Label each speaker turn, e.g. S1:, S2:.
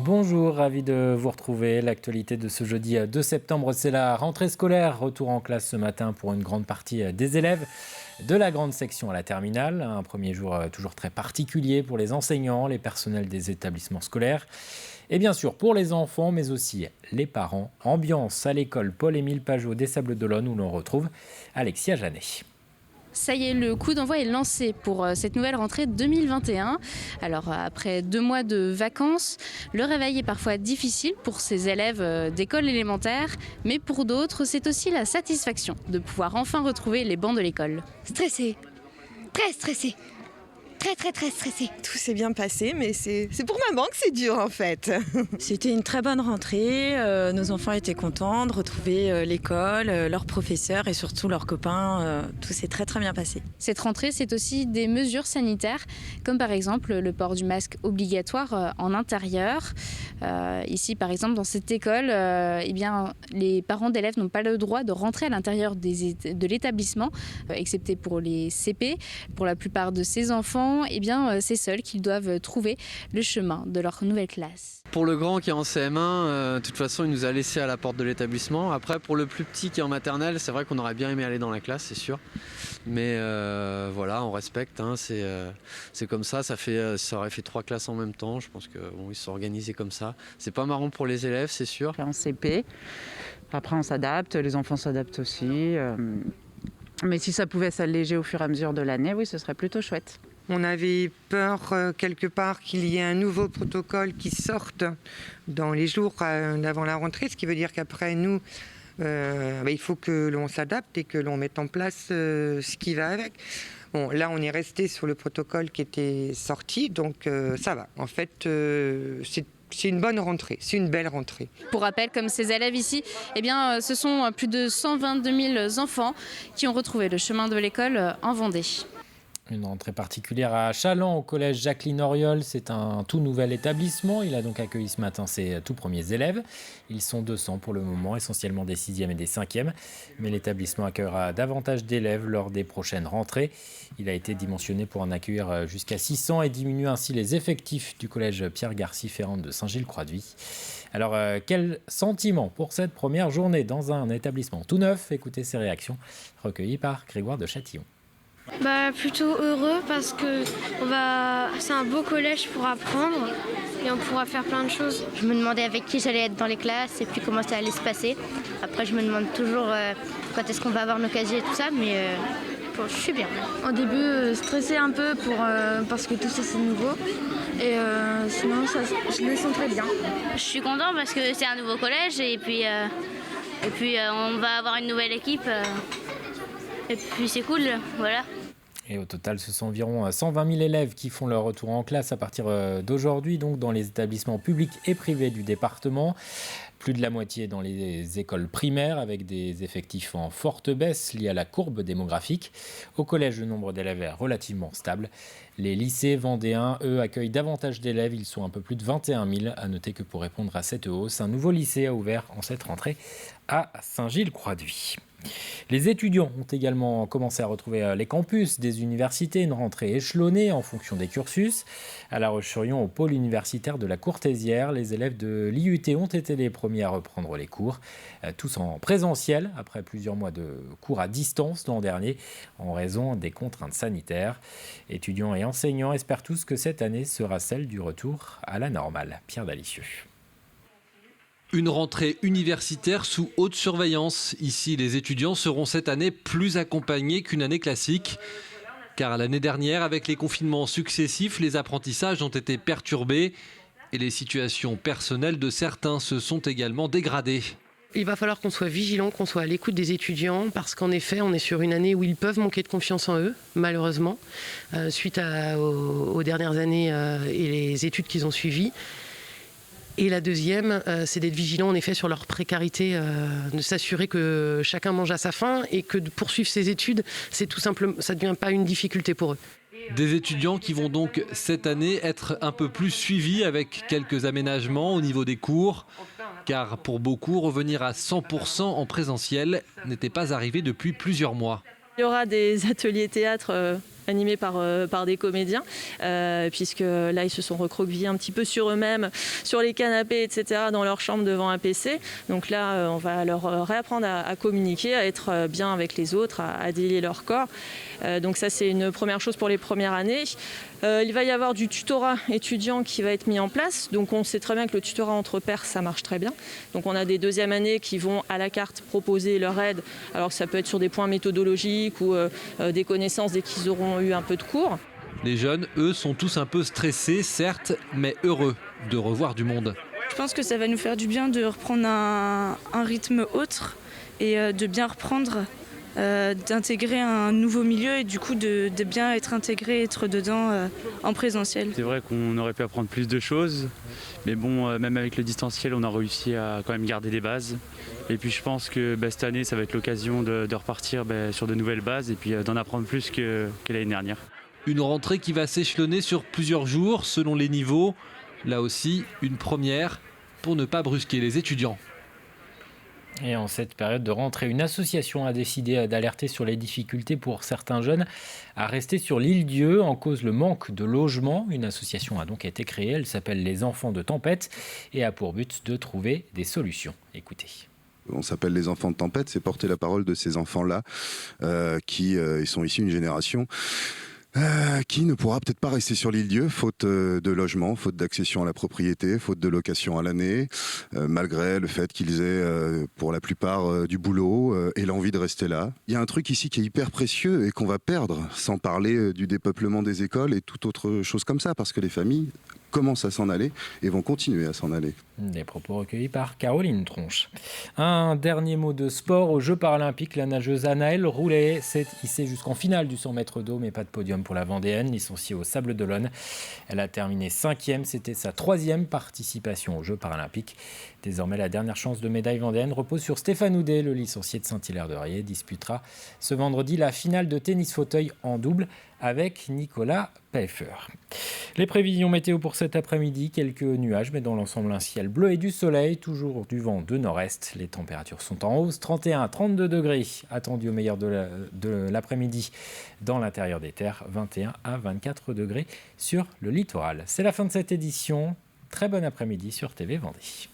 S1: Bonjour, ravi de vous retrouver. L'actualité de ce jeudi 2 septembre, c'est la rentrée scolaire. Retour en classe ce matin pour une grande partie des élèves de la grande section à la terminale. Un premier jour toujours très particulier pour les enseignants, les personnels des établissements scolaires. Et bien sûr pour les enfants, mais aussi les parents. Ambiance à l'école Paul-Émile Pajot des Sables-d'Olonne où l'on retrouve Alexia Janet.
S2: Ça y est, le coup d'envoi est lancé pour cette nouvelle rentrée 2021. Alors après 2 mois de vacances, le réveil est parfois difficile pour ces élèves d'école élémentaire, mais pour d'autres, c'est aussi la satisfaction de pouvoir enfin retrouver les bancs de l'école.
S3: Stressée, très stressée, très stressée.
S4: Tout s'est bien passé, mais c'est pour maman que c'est dur en fait.
S5: C'était une très bonne rentrée, nos enfants étaient contents de retrouver l'école, leurs professeurs et surtout leurs copains, tout s'est très bien passé.
S2: Cette rentrée, c'est aussi des mesures sanitaires, comme par exemple le port du masque obligatoire en intérieur. Ici, par exemple, dans cette école, les parents d'élèves n'ont pas le droit de rentrer à l'intérieur de l'établissement, excepté pour les CP. Pour la plupart de ces enfants, c'est seuls qu'ils doivent trouver le chemin de leur nouvelle classe.
S6: Pour le grand qui est en CM1, de toute façon, il nous a laissé à la porte de l'établissement. Après, pour le plus petit qui est en maternelle, c'est vrai qu'on aurait bien aimé aller dans la classe, c'est sûr. Mais voilà, on respecte, hein, c'est comme ça. Ça aurait fait 3 classes en même temps. Je pense qu'ils se sont organisés comme ça. C'est pas marrant pour les élèves, c'est sûr.
S7: En CP, après on s'adapte, les enfants s'adaptent aussi. Mais si ça pouvait s'alléger au fur et à mesure de l'année, oui, ce serait plutôt chouette.
S8: On avait peur quelque part qu'il y ait un nouveau protocole qui sorte dans les jours avant la rentrée, ce qui veut dire qu'après nous, il faut que l'on s'adapte et que l'on mette en place ce qui va avec. Bon, là, on est resté sur le protocole qui était sorti, donc ça va. En fait, c'est une bonne rentrée, c'est une belle rentrée.
S2: Pour rappel, comme ces élèves ici, ce sont plus de 122 000 enfants qui ont retrouvé le chemin de l'école en Vendée.
S1: Une rentrée particulière à Challans, au collège Jacqueline Auriol. C'est un tout nouvel établissement. Il a donc accueilli ce matin ses tout premiers élèves. Ils sont 200 pour le moment, essentiellement des 6e et des 5e. Mais l'établissement accueillera davantage d'élèves lors des prochaines rentrées. Il a été dimensionné pour en accueillir jusqu'à 600 et diminue ainsi les effectifs du collège Pierre-Garcy-Ferrand de Saint-Gilles-Croix-de-Vie. Alors, quel sentiment pour cette première journée dans un établissement tout neuf? Écoutez ces réactions recueillies par Grégoire de Châtillon.
S3: Plutôt heureux parce que c'est un beau collège pour apprendre et on pourra faire plein de choses.
S9: Je me demandais avec qui j'allais être dans les classes et puis comment ça allait se passer. Après, je me demande toujours quand est-ce qu'on va avoir nos casiers et tout ça, mais je suis bien.
S10: Au début, stressé un peu parce que tout ça c'est nouveau. Et sinon, je le sens très bien.
S9: Je suis content parce que c'est un nouveau collège et puis on va avoir une nouvelle équipe. Et puis c'est cool, voilà.
S1: Et au total, ce sont environ 120 000 élèves qui font leur retour en classe à partir d'aujourd'hui, donc dans les établissements publics et privés du département. Plus de la moitié dans les écoles primaires, avec des effectifs en forte baisse liés à la courbe démographique. Au collège, le nombre d'élèves est relativement stable. Les lycées vendéens, eux, accueillent davantage d'élèves. Ils sont un peu plus de 21 000. À noter que pour répondre à cette hausse, un nouveau lycée a ouvert en cette rentrée à Saint-Gilles-Croix-de-Vie. Les étudiants ont également commencé à retrouver les campus des universités, une rentrée échelonnée en fonction des cursus. À La Roche-sur-Yon, au pôle universitaire de la Courtésière, les élèves de l'IUT ont été les premiers à reprendre les cours, tous en présentiel, après plusieurs mois de cours à distance l'an dernier, en raison des contraintes sanitaires. Étudiants et enseignants espèrent tous que cette année sera celle du retour à la normale. Pierre Dalicieux.
S11: Une rentrée universitaire sous haute surveillance. Ici, les étudiants seront cette année plus accompagnés qu'une année classique. Car l'année dernière, avec les confinements successifs, les apprentissages ont été perturbés et les situations personnelles de certains se sont également dégradées.
S12: Il va falloir qu'on soit vigilant, qu'on soit à l'écoute des étudiants parce qu'en effet, on est sur une année où ils peuvent manquer de confiance en eux, malheureusement, suite aux dernières années et les études qu'ils ont suivies. Et la deuxième, c'est d'être vigilant en effet sur leur précarité, de s'assurer que chacun mange à sa faim et que de poursuivre ses études, c'est tout simplement, ça ne devient pas une difficulté pour eux.
S11: Des étudiants qui vont donc cette année être un peu plus suivis avec quelques aménagements au niveau des cours. Car pour beaucoup, revenir à 100% en présentiel n'était pas arrivé depuis plusieurs mois.
S5: Il y aura des ateliers théâtre
S13: animés par des comédiens, puisque là, ils se sont recroquevillés un petit peu sur eux-mêmes, sur les canapés, etc., dans leur chambre devant un PC. Donc là, on va leur réapprendre à communiquer, à être bien avec les autres, à délier leur corps. Donc ça, c'est une première chose pour les premières années. Il va y avoir du tutorat étudiant qui va être mis en place. Donc on sait très bien que le tutorat entre pairs, ça marche très bien. Donc on a des deuxièmes années qui vont à la carte proposer leur aide. Alors que ça peut être sur des points méthodologiques ou des connaissances dès qu'ils auront eu un peu de cours.
S11: Les jeunes, eux, sont tous un peu stressés, certes, mais heureux de revoir du monde.
S10: Je pense que ça va nous faire du bien de reprendre un rythme autre et de bien reprendre, d'intégrer un nouveau milieu et du coup de bien être intégré, être dedans en présentiel.
S14: C'est vrai qu'on aurait pu apprendre plus de choses, mais bon, même avec le distanciel, on a réussi à quand même garder des bases. Et puis je pense que cette année, ça va être l'occasion de repartir sur de nouvelles bases et puis d'en apprendre plus que l'année dernière.
S11: Une rentrée qui va s'échelonner sur plusieurs jours selon les niveaux. Là aussi, une première pour ne pas brusquer les étudiants.
S1: Et en cette période de rentrée, une association a décidé d'alerter sur les difficultés pour certains jeunes à rester sur l'île Dieu en cause le manque de logement. Une association a donc été créée, elle s'appelle Les Enfants de Tempête et a pour but de trouver des solutions. Écoutez.
S15: On s'appelle Les Enfants de Tempête, c'est porter la parole de ces enfants-là qui ils sont issus d'une génération qui ne pourra peut-être pas rester sur l'île Dieu, faute de logement, faute d'accession à la propriété, faute de location à l'année, malgré le fait qu'ils aient pour la plupart du boulot et l'envie de rester là. Il y a un truc ici qui est hyper précieux et qu'on va perdre, sans parler du dépeuplement des écoles et toute autre chose comme ça, parce que les familles commencent à s'en aller et vont continuer à s'en aller.
S1: Des propos recueillis par Caroline Tronche. Un dernier mot de sport. Aux Jeux paralympiques, la nageuse Anaëlle Roulet s'est hissée jusqu'en finale du 100 mètres d'eau, mais pas de podium pour la Vendéenne, licenciée au Sables d'Olonne. Elle a terminé 5e, c'était sa 3e participation aux Jeux paralympiques. Désormais, la dernière chance de médaille vendéenne repose sur Stéphane Houdet, le licencié de Saint-Hilaire-de-Riez, disputera ce vendredi la finale de tennis fauteuil en double avec Nicolas Peffer. Les prévisions météo pour cet après-midi, quelques nuages, mais dans l'ensemble un ciel bleu et du soleil, toujours du vent de nord-est. Les températures sont en hausse, 31 à 32 degrés attendus au meilleur de l'après-midi dans l'intérieur des terres, 21 à 24 degrés sur le littoral. C'est la fin de cette édition. Très bon après-midi sur TV Vendée.